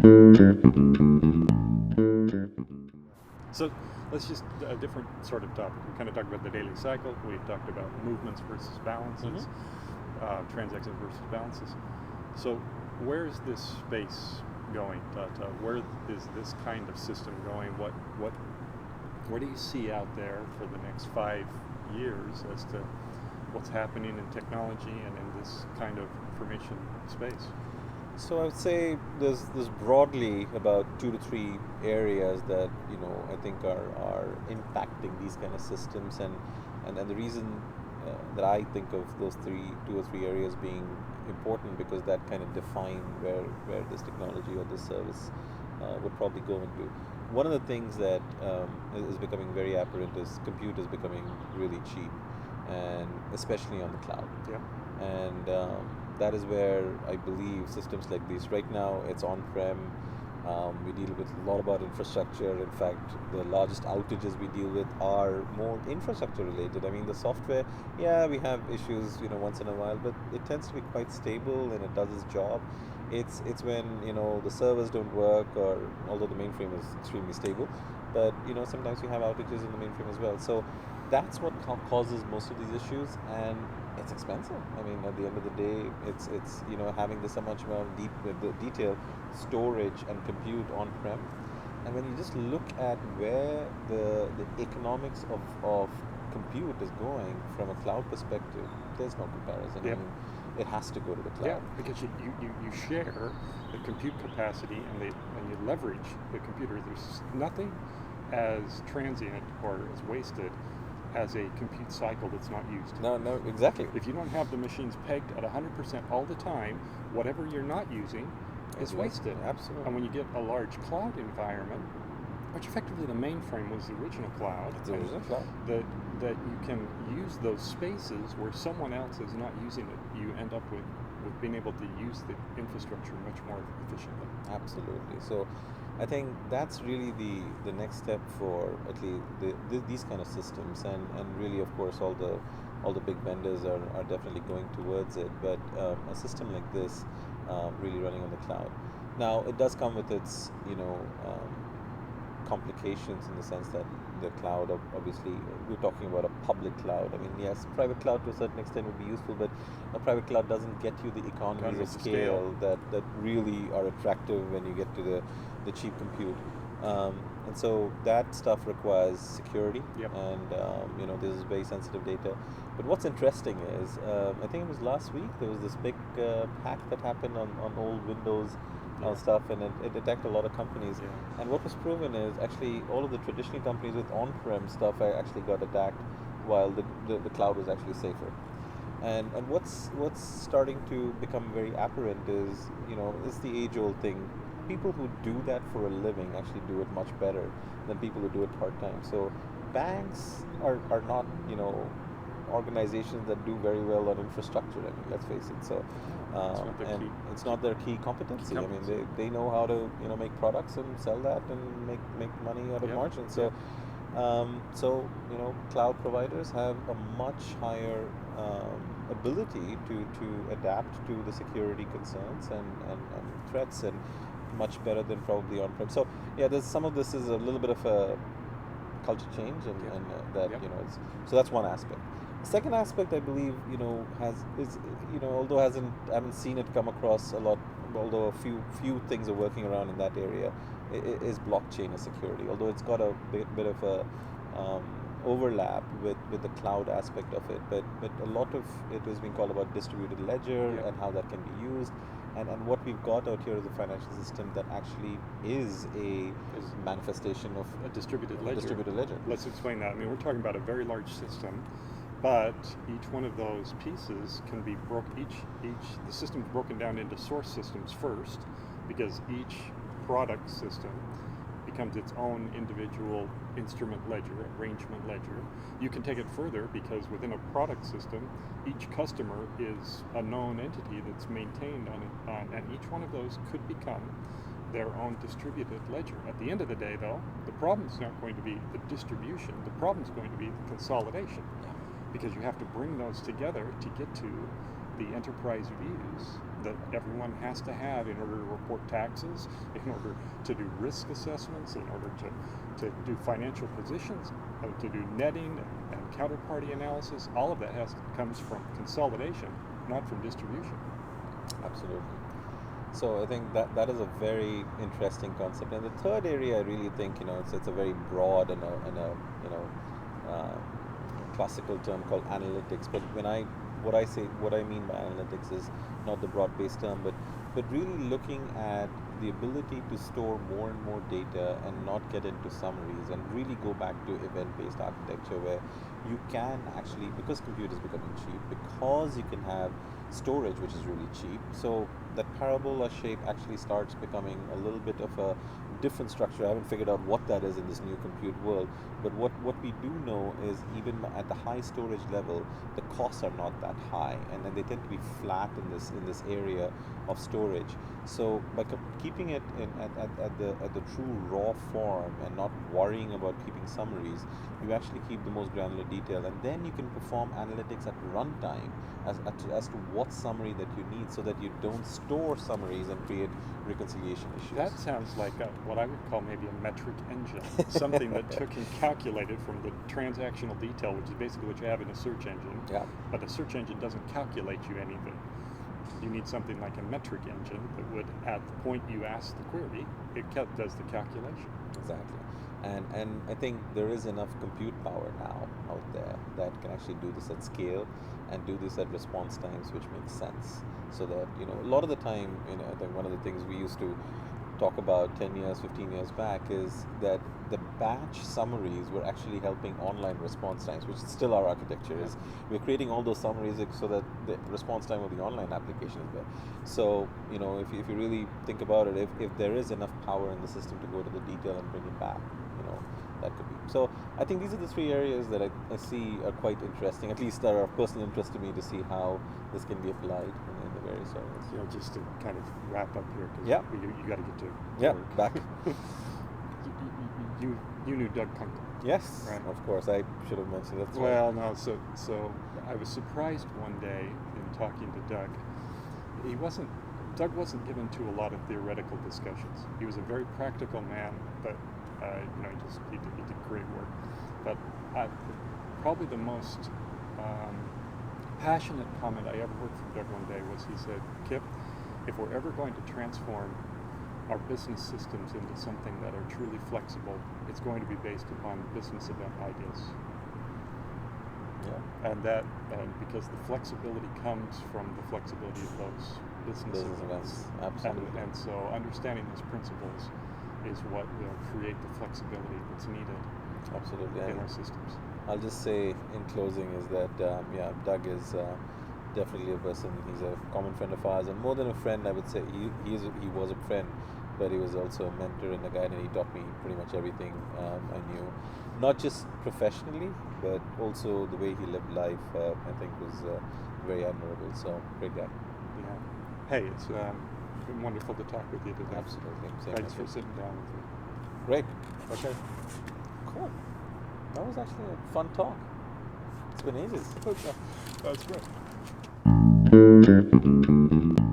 So let's just a different sort of topic. We kind of talked about the daily cycle. We've talked about movements versus balances, transactions versus balances. So where is this space going, Tata? Where is this kind of system going? What do you see out there for the next 5 years as to what's happening in technology and in this kind of information space? So I would say there's broadly about 2 to 3 areas that I think are impacting these kind of systems, and the reason that I think of those 2 or 3 areas being important, because that kind of define where this technology or this service would probably go into. One of the things that is becoming very apparent is compute is becoming really cheap, and especially on the cloud. Yeah. And that is where I believe systems like these, right now it's on-prem. We deal with a lot about infrastructure. In fact, the largest outages we deal with are more infrastructure related. I mean, the software, yeah, we have issues, once in a while, but it tends to be quite stable and it does its job. It's when the servers don't work, or although the mainframe is extremely stable, but sometimes you have outages in the mainframe as well. So that's what causes most of these issues, and it's expensive. I mean, at the end of the day, it's having this so much amount of the detail, storage, and compute on-prem. And when you just look at where the economics of compute is going from a cloud perspective, there's no comparison. Yeah. I mean, it has to go to the Yeah, cloud. because you share the compute capacity and you leverage the computer. There's nothing as transient or as wasted as a compute cycle that's not used. No, exactly. If you don't have the machines pegged at 100% all the time, whatever you're not using is wasted. Absolutely. And when you get a large cloud environment, which effectively the mainframe was the original cloud, It's the original cloud. that you can use those spaces where someone else is not using it, you end up with being able to use the infrastructure much more efficiently. Absolutely. So I think that's really the next step for at least these kind of systems, and really, of course, all the big vendors are definitely going towards it. But a system like this, really running on the cloud. Now, it does come with its complications, in the sense that the cloud, obviously, we're talking about a public cloud. I mean, yes, private cloud to a certain extent would be useful, but a private cloud doesn't get you the economies of scale that really are attractive when you get to the cheap compute. And so that stuff requires security. Yep. And this is very sensitive data. But what's interesting is, I think it was last week, there was this big hack that happened on old Windows stuff, and it attacked a lot of companies. Yeah. And what was proven is, actually, all of the traditional companies with on-prem stuff actually got attacked, while the cloud was actually safer. And what's starting to become very apparent is the age-old thing. People who do that for a living actually do it much better than people who do it part-time. So banks are not organizations that do very well on infrastructure. I mean, let's face it. So, it's not their key competency. I mean, they know how to make products and sell that and make money out of margin. So, cloud providers have a much higher ability to adapt to the security concerns and threats, and much better than probably on-prem. So yeah, there's some of this is a little bit of a culture change, and that so that's one aspect. The second aspect, I believe, although I haven't seen it come across a lot, although a few things are working around in that area, is blockchain and security. Although it's got a bit of a overlap with the cloud aspect of it, but a lot of it is being called about distributed ledger and how that can be used. And what we've got out here is a financial system that actually is a manifestation of a distributed ledger. Let's explain that. I mean, we're talking about a very large system, but each one of those pieces can be the system's broken down into source systems first, because each product system becomes its own individual instrument ledger, arrangement ledger. You can take it further, because within a product system, each customer is a known entity that's maintained on it, and each one of those could become their own distributed ledger. At the end of the day, though, the problem's not going to be the distribution. The problem's going to be the consolidation, because you have to bring those together to get to the enterprise views that everyone has to have in order to report taxes, in order to do risk assessments, in order to do financial positions, to do netting and counterparty analysis. All of that comes from consolidation, not from distribution. Absolutely. So I think that is a very interesting concept. And the third area, I really think, it's a very broad and a uh, classical term called analytics. But what I mean by analytics is not the broad-based term, but really looking at the ability to store more and more data and not get into summaries and really go back to event-based architecture where you can actually, because compute is becoming cheap, because you can have storage which is really cheap, so that parabola shape actually starts becoming a little bit of a different structure. I haven't figured out what that is in this new compute world, but what we do know is even at the high storage level, the costs are not that high, and then they tend to be flat in this area of storage. So by keeping it at the true raw form and not worrying about keeping summaries, you actually keep the most granular detail, and then you can perform analytics at runtime as to what summary that you need, so that you don't store summaries and create reconciliation issues. That sounds like what I would call maybe a metric engine, something that took and calculated from the transactional detail, which is basically what you have in a search engine. Yeah. But a search engine doesn't calculate you anything. You need something like a metric engine that would, at the point you ask the query, it does the calculation. Exactly. And I think there is enough compute power now out there that can actually do this at scale and do this at response times which makes sense. So that, a lot of the time, I think one of the things we used to talk about 10 years, 15 years back is that the batch summaries were actually helping online response times, which is still our architecture is. We're creating all those summaries so that the response time of the online application is there. So, if you really think about it, if there is enough power in the system to go to the detail and bring it back, that could be. So I think these are the three areas that I see are quite interesting, at least are of personal interest to me, to see how this can be applied in the various areas. Just to kind of wrap up here, because Yeah. you got to get to Yeah, work. back. You knew Doug Kunkel. Yes, Right. Of course. I should have mentioned that. Well, no. So I was surprised one day in talking to Doug. Doug wasn't given to a lot of theoretical discussions. He was a very practical man, but he did great work. But probably the most passionate comment I ever heard from Doug one day was, he said, "Kip, if we're ever going to transform our business systems into something that are truly flexible, it's going to be based upon business event ideas." Yeah. And because the flexibility comes from the flexibility of those business events. Absolutely. And so understanding those principles is what will create the flexibility that's needed Absolutely. in our systems. I'll just say in closing is that Doug is definitely a person. He's a common friend of ours, and more than a friend, I would say he was a friend, but he was also a mentor and a guide, and he taught me pretty much everything I knew, not just professionally, but also the way he lived life. I think was very admirable. So great guy. Yeah. Hey, it's been wonderful to talk with you today. Absolutely. Same Thanks here. for sitting down with me. Great. Okay. Cool. That was actually a fun talk. It's been ages. That's great.